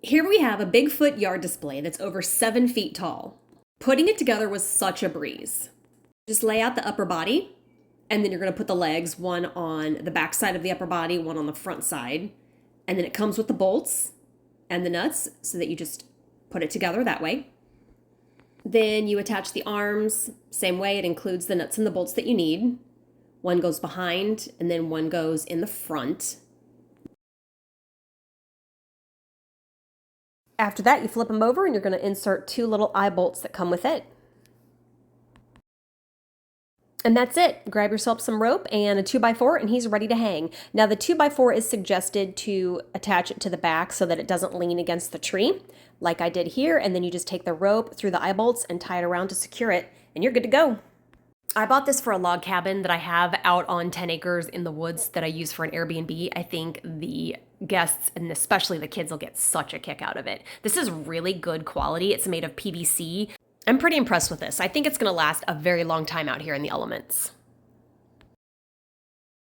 Here we have a BigFoot yard display that's over 7 feet tall. Putting it together was such a breeze. Just lay out the upper body, and then you're going to put the legs, one on the back side of the upper body, one on the front side. And then it comes with the bolts and the nuts so that you just put it together that way. Then you attach the arms, same way. It includes the nuts and the bolts that you need. One goes behind, and then one goes in the front. After that, you flip them over and you're going to insert 2 little eye bolts that come with it. And that's it. Grab yourself some rope and a 2x4 and he's ready to hang. Now the 2x4 is suggested to attach it to the back so that it doesn't lean against the tree, like I did here, and then you just take the rope through the eye bolts and tie it around to secure it, and you're good to go. I bought this for a log cabin that I have out on 10 acres in the woods that I use for an Airbnb. I think the guests, and especially the kids, will get such a kick out of it. This is really good quality. It's made of PVC. I'm pretty impressed with this. I think it's going to last a very long time out here in the elements.